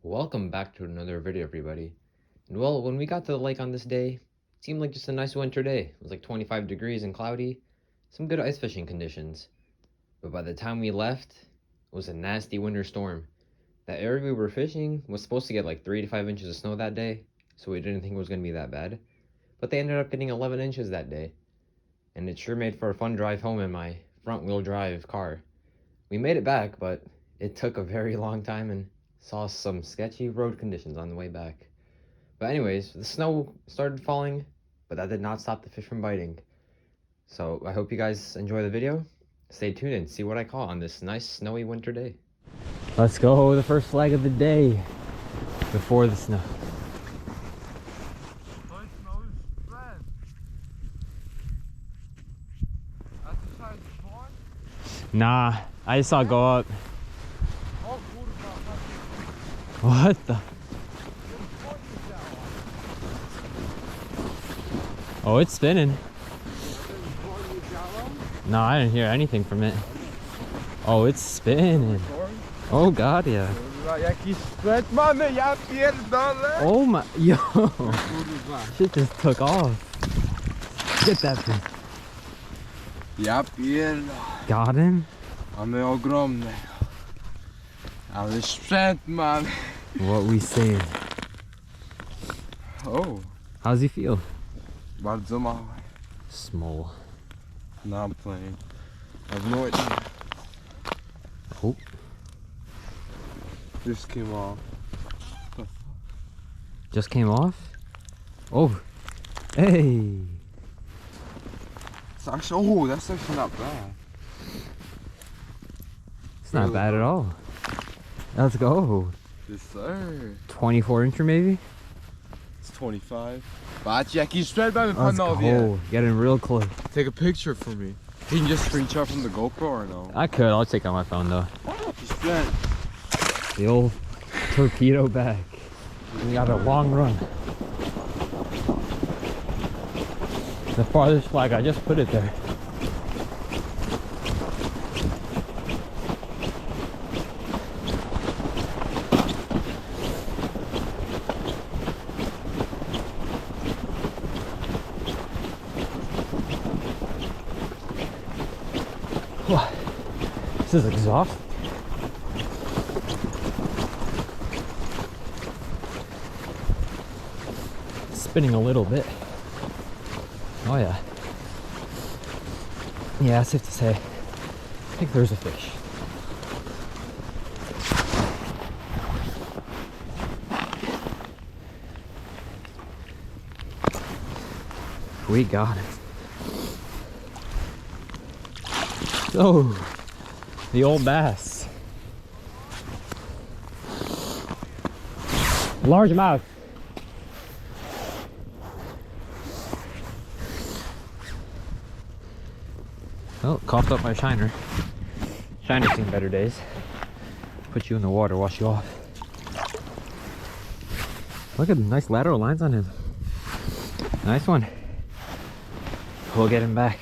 Welcome back to another video, everybody. And well, when we got to the lake on this day, it seemed like just a nice winter day. It was like 25 degrees and cloudy, some good ice fishing conditions. But by the time we left, it was a nasty winter storm. That area we were fishing was supposed to get like 3 to 5 inches of snow that day, so we didn't think it was going to be that bad. But they ended up getting 11 inches that day. And it sure made for a fun drive home in my front-wheel drive car. We made it back, but it took a very long time and saw some sketchy road conditions on the way back. But anyways, the snow started falling, but that did not stop the fish from biting. So I hope you guys enjoy the video. Stay tuned and see what I caught on this nice snowy winter day. Let's go, the first flag of the day before the snow. Nah, I just saw it go up. What the? Oh, it's spinning. No, I didn't hear anything from it. Oh, it's spinning. Oh god, yeah. Oh my, yo. Shit just took off. Get that thing. Got him? Mamy ogromne. Ale sprzęt man. What we saying? Oh. How's he feel? Bardzo mały. Small. No, I'm playing. I have no idea. Oh. Just came off. Just came off? Oh. Hey. It's actually, oh, that's actually not bad. It's not bad at all. Let's go. Yes, sir. 24 incher maybe? It's 25. But Jackie, straight by me. Let's go. Getting real close. Take a picture for me. You can just screenshot from the GoPro or no? I could. I'll take on my phone though. Straight. The old torpedo bag. We got a long run. The farthest flag, I just put it there. This is exhausting. Spinning a little bit. Oh yeah. Yeah, it's safe to say, I think there's a fish. We got it. Oh, the old bass. Largemouth. Oh, coughed up my shiner. Shiner's seen better days. Put you in the water, wash you off. Look at the nice lateral lines on him. Nice one. We'll get him back.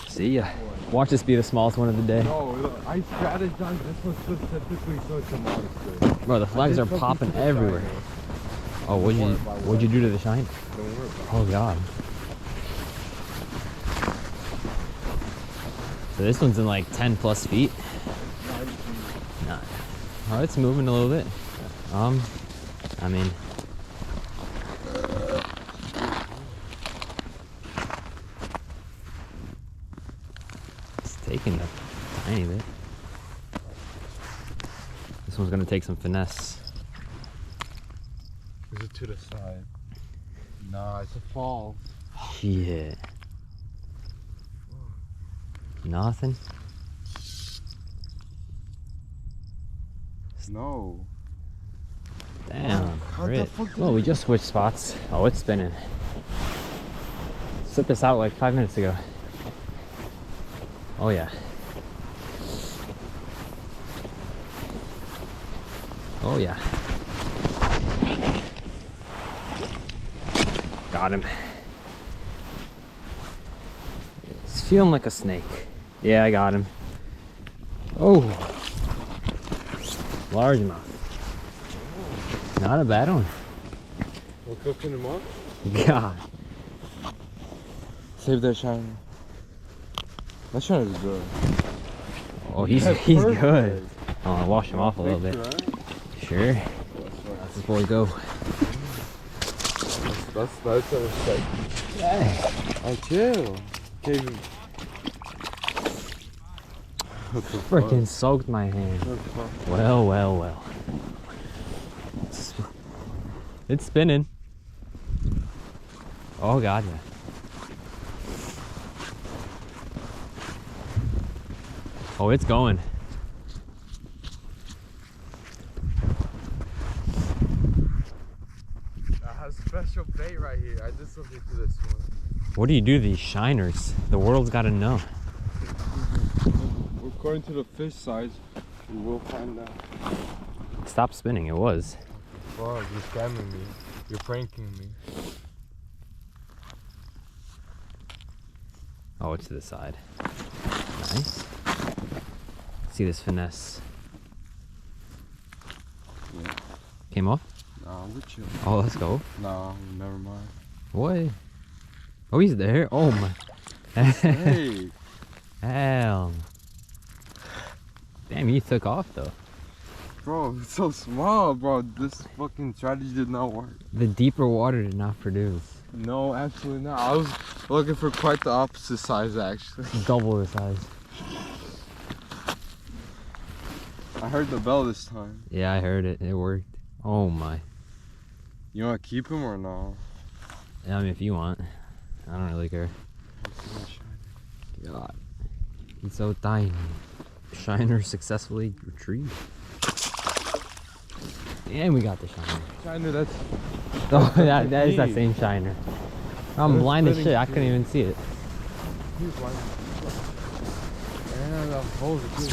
See ya. Watch this be the smallest one of the day. No, I strategized this one specifically so it's a monster. Bro, the flags are popping everywhere. Oh, what'd you do to the shine? Don't worry about it. Oh god. So this one's in like 10 plus feet. Nah. Oh, it's moving a little bit. I mean, it's taking a tiny bit. This one's gonna take some finesse. Is it to the side? Nah, it's a fall. Shit. Nothing? No. Damn. How the fuck did Well, we just switched spots. Oh, it's spinning. Slipped this out like 5 minutes ago. Oh yeah. Oh yeah. Got him. It's feeling like a snake. Yeah, I got him. Oh. Largemouth. Not a bad one. We're cooking them up. God. Save that shiner. That shiner is good. Oh, he's perfect. good. I'll wash him off a little bit. Sure. That's before we go. That's a mistake. Hey. Oh, chill. Okay. Freaking soaked my hand. Well, well, well. It's spinning. Oh god, yeah. Oh, it's going. I have special bait right here. I did something to this one. What do you do to these shiners? The world's got to know. According to the fish size, we will find out. Stop spinning. It was. Wow, you're scamming me. You're pranking me. Oh, it's to the side. Nice. See this finesse. Yeah. Came off? Nah, we're chill. Oh, let's go. Nah, never mind. What? Oh, he's there. Oh my. Hey. Hell. Damn, he took off though. Bro, it's so small, bro. This fucking strategy did not work. The deeper water did not produce. No, absolutely not. I was looking for quite the opposite size, actually. Double the size. I heard the bell this time. Yeah, I heard it. It worked. Oh my. You want to keep him or no? I mean, if you want. I don't really care. God. He's so tiny. Shiner successfully retrieved. And we got the shiner. Shiner, that's... Oh, that is that same shiner. I'm That's blind as spinning shit. I too. couldn't even see it. He's blind. And that hole's a good.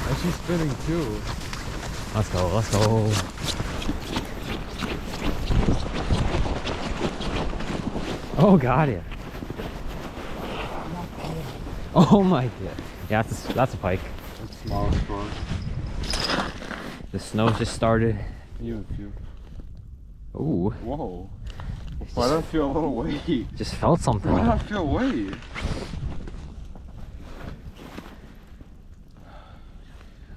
And she's spinning too. Let's go. Let's go. Oh god, yeah. Oh my god. Yeah, that's a pike. That's small, bro. The snow just started. Even few. Ooh. Whoa. Why do I feel a little weight? Just felt something. Why do I feel weight?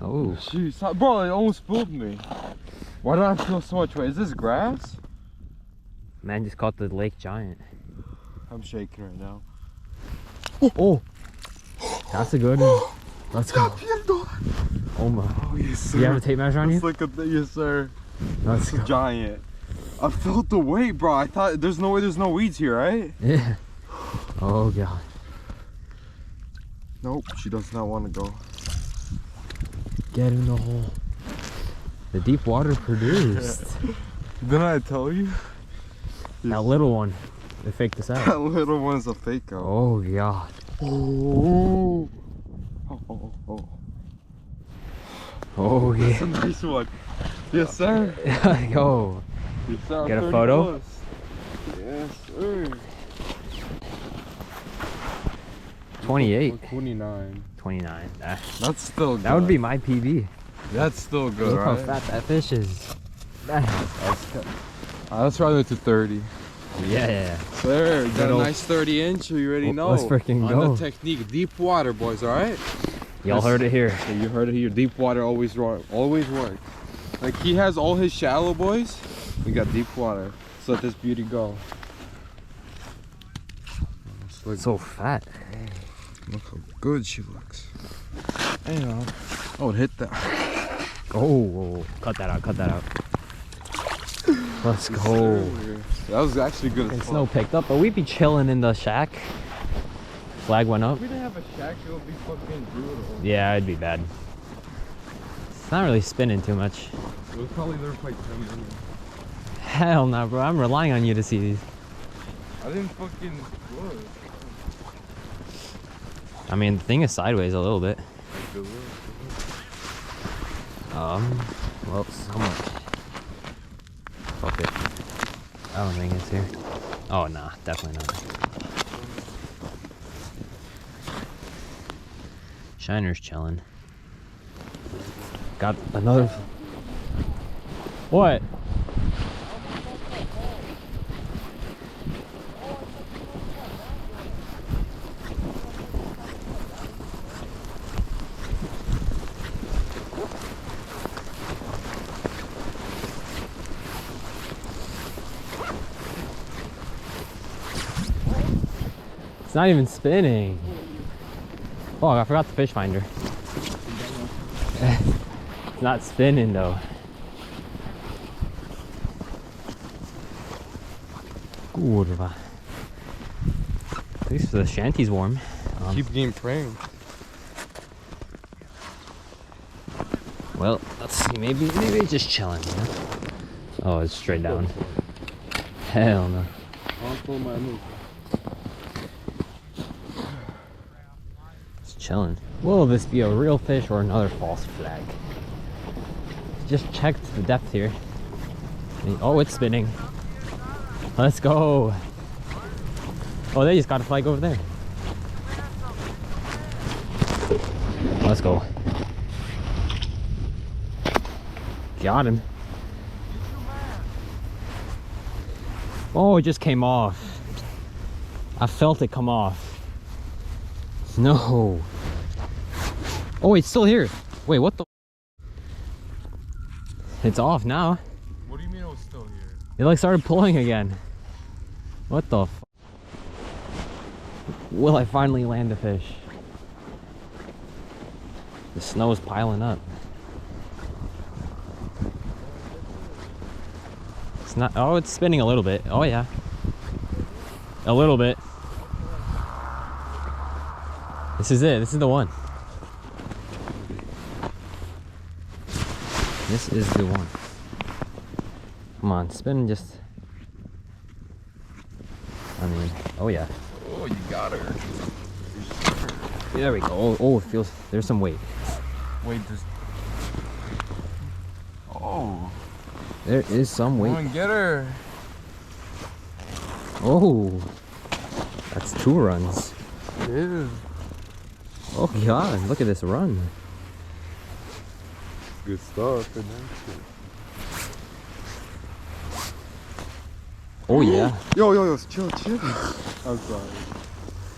Oh. Jeez, bro, it almost spilled me. Why do I feel so much weight? Is this grass? Man just caught the lake giant. I'm shaking right now. Oh. That's a good one. Let's go. Oh my. Oh, yes, sir. You have a tape measure on you? Let's look at the, yes, sir. Let's It's a go. giant. I felt the weight, bro. I thought there's no way there's no weeds here, right? Yeah. Oh god. Nope, she does not want to go. Get in the hole. The deep water produced. Didn't I tell you? That little one. They faked us That out. little one's a fake out. Oh god. Oh. Oh. Oh That's a yeah. nice one. Yes, sir. Yo. Yes, sir. Get a 30 photo? plus. Yes, sir. 28. 29. 29. That's still good. That would be my PB. That's still good, Look how right? fat that fish is. Damn. Let's run it to 30. Yeah. Sir, got a old- nice 30-inch, you already know. Let's freaking On go. the technique, deep water, boys, alright? Y'all heard it here. So you heard it here, deep water always works. Like he has all his shallow boys, we got deep water. So let this beauty go. Look, So fat. look how good she looks. Damn. Oh, it hit that. Oh, cut that out. Cut that out. Let's go. That was actually good as And fuck. snow picked up, but we'd be chilling in the shack. Flag went up. If we didn't have a shack, it would be fucking brutal. Yeah, it'd be bad. It's not really spinning too much. It was probably there for like 10 minutes. Hell no, bro. I'm relying on you to see these. I didn't fucking look. I mean, the thing is sideways a little bit. Well, somewhat. Fuck it. I don't think it's here. Oh, nah, definitely not. Shiner's chilling. Got another. What? It's not even spinning. Oh, I forgot the fish finder. It's not spinning though. Kurwa. At least the shanty's warm. Keep getting pranked. Well, let's see. Maybe it's just chilling. You know? Oh, it's straight down. Hell no. It's chilling. Will this be a real fish or another false flag? Just checked the depth here. Oh, it's spinning. Let's go. Oh, they just got a flag over there. Let's go. Got him. Oh, it just came off. I felt it come off. No. Oh, it's still here. Wait, what the? It's off now. What do you mean it was still here? It like started pulling again. What the f? Will I finally land a fish? The snow is piling up. It's not, oh, it's spinning a little bit. Oh yeah. A little bit. This is it, this is the one. This is the one. Come on, spin just. I mean, oh yeah. Oh, you got her. There we go. Oh, oh, it feels, there's some weight. Wait, this. Oh. There is some weight. Come on, get her. Oh, that's 2 runs. It is. Oh god, look at this run. Good stuff. Oh yeah. Yo, chill. I'm sorry.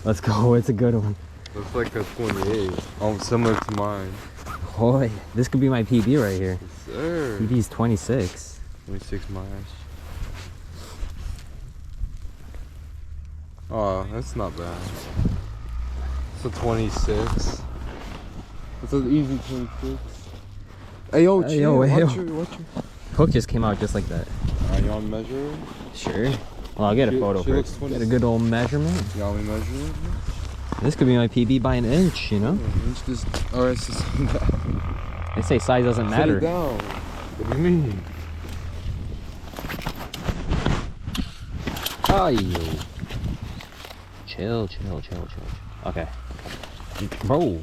Let's go, it's a good one. Looks like a 28. Oh, similar to mine. Boy, this could be my PB right here. Yes, sir. PB's 26. 26 miles. Oh, that's not bad. It's a 26. It's an easy 26. Hey, yo, chill. yo, watch yo. your... Hook just came out just like that. You want to measure it? Sure. Well, I'll get a photo first. Get a good old measurement. You want me to measure it? This could be my PB by an inch, you know? Inch just... Alright, so sit down. They say size doesn't matter. Sit down. What do you mean? Oh, yo. Chill. Okay. Bro.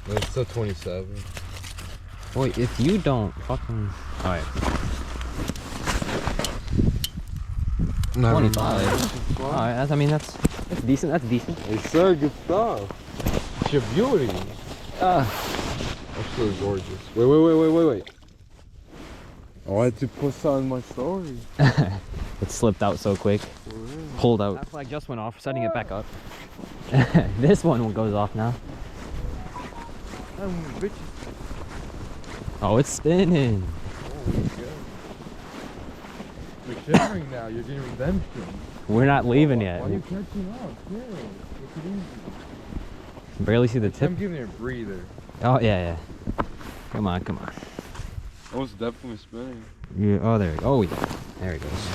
It's a 27. Boy, if you don't fucking... Alright. 25. Alright, I mean, that's decent. That's decent. Yes, sir. Good stuff. It's your beauty. Absolutely gorgeous. Wait. Oh, I had to post on my story. It slipped out so quick. Pulled out. That flag just went off, setting it back up. This one goes off now. Oh, it's spinning. You're shivering now. You're getting redemption. We're not leaving yet. Why are you catching up? Yeah. Take it easy. Barely see the tip. I'm giving it a breather. Oh, yeah. Come on. Oh, it's definitely spinning. Yeah, oh, there we go. Oh, yeah. There it goes.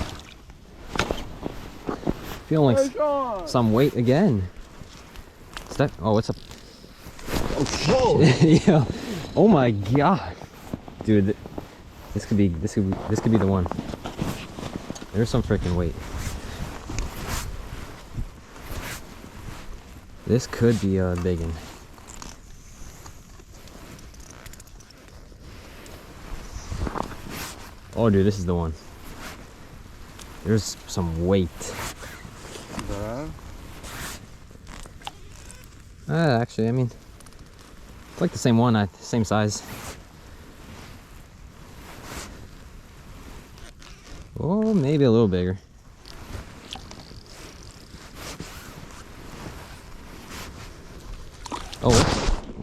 Feeling like some weight again. Is that? Oh, what's up? Oh, yeah. Oh my god, dude, this could be the one. There's some freaking weight. This could be a big one. Oh, dude, this is the one. There's some weight. Actually, I mean, it's like the same one, same size. Oh, maybe a little bigger. Oh,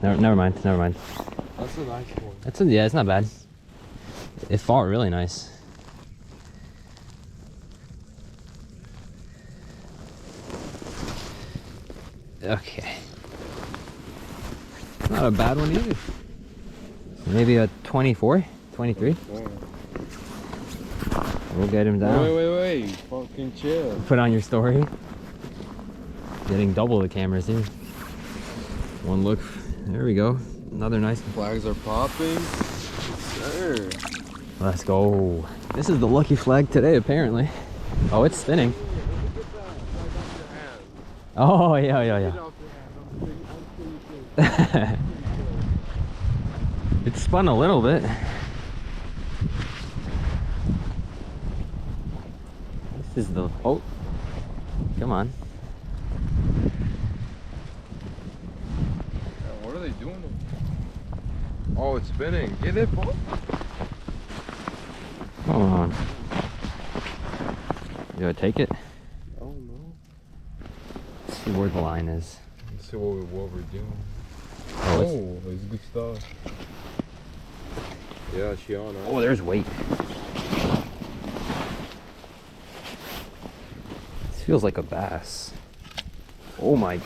never mind. That's a nice one. Yeah, it's not bad. It fought really nice. Okay. Not a bad one either. Maybe a 24, 23. We'll get him down. Wait. Fucking chill. Put on your story. Getting double the cameras here. One look. There we go. Another nice. Flags are popping. Sir. Let's go. This is the lucky flag today, apparently. Oh, it's spinning. Oh, yeah. It spun a little bit. This is the... Oh. Come on. What are they doing? Oh, it's spinning. Get it, Paul. Come on. You gotta take it? Oh, no. Let's see where the line is. Let's see what we're doing. Oh, it's good stuff. Yeah, she on. Oh, there's weight. This feels like a bass. Oh my.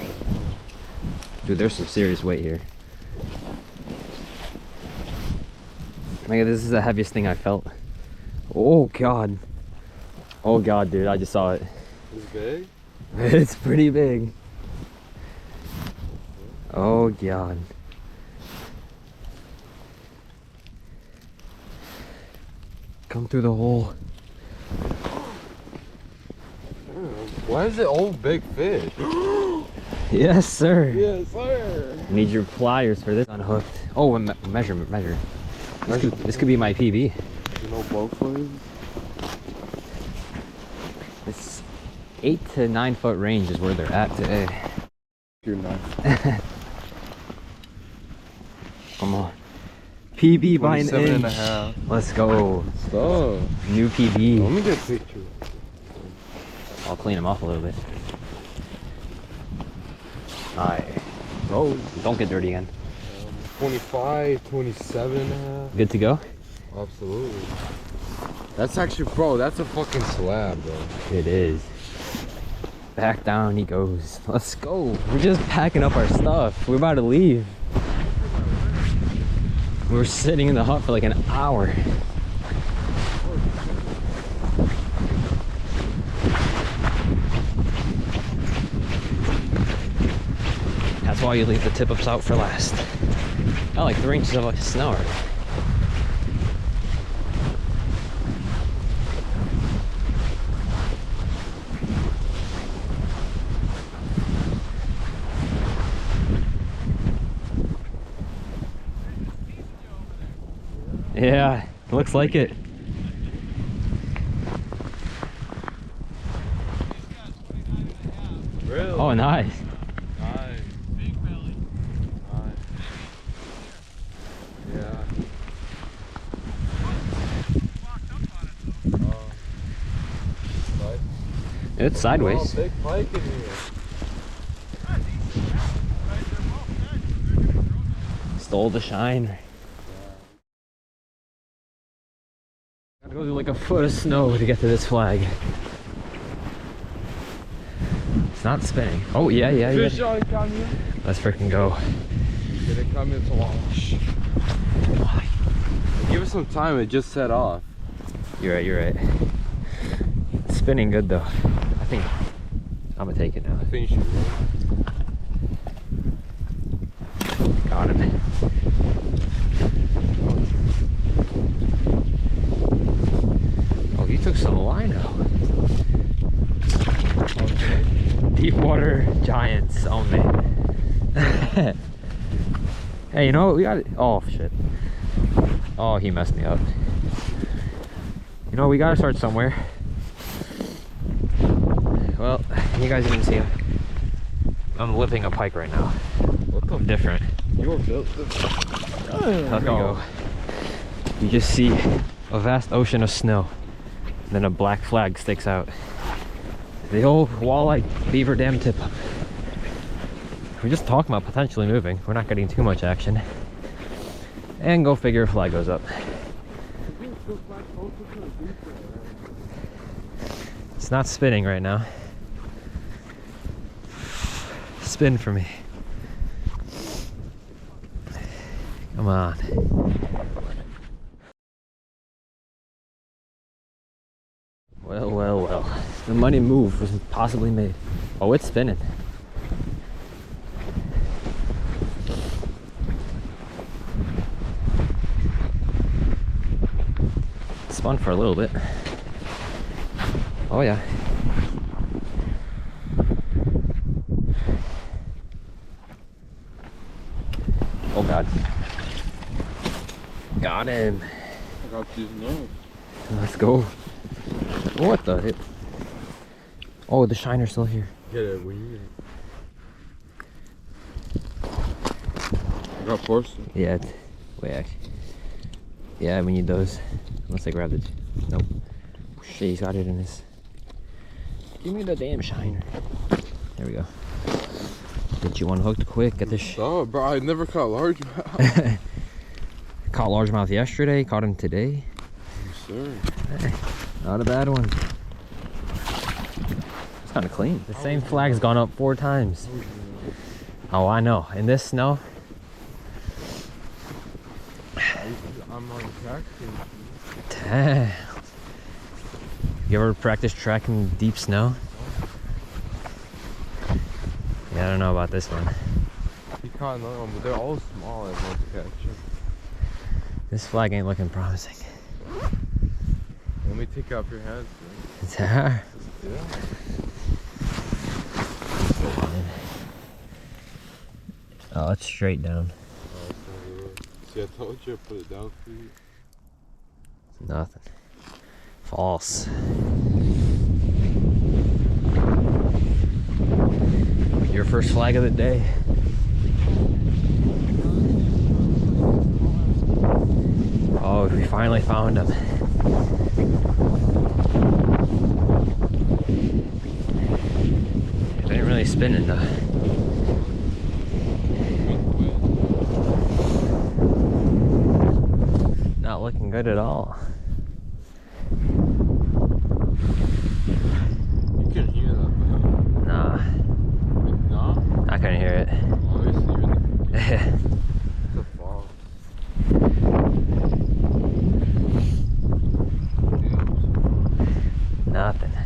Dude, there's some serious weight here. Man, this is the heaviest thing I felt. Oh god. Oh god, dude, I just saw it. It's big? It's pretty big. Oh god. Come through the hole. Why is it all big fish? Yes, sir. Yes, sir. Need your pliers for this unhooked. Oh, and measure. This could be my PB. You know both ways? It's 8 to 9 foot range is where they're at today. You're nice. Come on. PB by an 27 inch. and a half. Let's go. Stop. New PB. Let me get a picture. I'll clean them off a little bit. Alright. Oh, don't get dirty again. 25, 27 and a half. Good to go? Absolutely. That's actually, bro, that's a fucking slab, bro. It is. Back down he goes. Let's go. We're just packing up our stuff. We're about to leave. We were sitting in the hut for like an hour. That's why you leave the tip-ups out for last. Got like 3 inches of snow already. Yeah, looks like it. Really? Oh, nice. Nice. Big belly. Nice. Yeah. It's sideways. Oh, big pike in here. Stole the shine. Gotta go through like a foot of snow to get to this flag. It's not spinning. Oh, yeah. Fish on camera. Let's freaking go. Did it come in to launch? Give it some time, it just set off. You're right. It's spinning good though. I think I'm gonna take it now. I think you should. Got him. Oh, he took some line out. Deep water giants only. Hey, you know what? We got it. Oh, shit. Oh, he messed me up. You know, we gotta start somewhere. Well, you guys didn't see him. I'm lifting a pike right now. I'm different. You're built. Let's go. You just see a vast ocean of snow. And then a black flag sticks out. The old walleye beaver dam tip up. We're just talking about potentially moving. We're not getting too much action. And go figure a flag goes up. It's not spinning right now. Spin for me. Come on. Well, well, well. The money move was possibly made. Oh, it's spinning. It spun for a little bit. Oh yeah. Oh god. Got him. I got these nuts. Let's go. What the hell? Oh, the shiner's still here. Get it when you I got forced. Yeah, wait, actually. Yeah, we need those. Unless I grabbed it. Nope. Shit, he's got it in his. Give me the damn shiner. There we go. Get you unhooked quick. Get this. Oh, bro, I never caught largemouth. Caught largemouth yesterday. Caught him today. Yes, sir. Hey, not a bad one. It's kind of clean. The same flag's gone up 4 times. Oh, I know. In this snow. I'm on track. Damn. You ever practice tracking deep snow? Yeah, I don't know about this one. He caught another one, but they're all small and want to catch him. This flag ain't looking promising. Let me take off your hands. It's hard. Yeah. Oh, it's straight down. Oh, see, I told you to put it down for you. Nothing. False. Your first flag of the day. Oh, we finally found him. It ain't really spinning though. Not looking good at all. You can hear that, but Nah, no. I couldn't hear it. Obviously, you're in the fall. Nothing.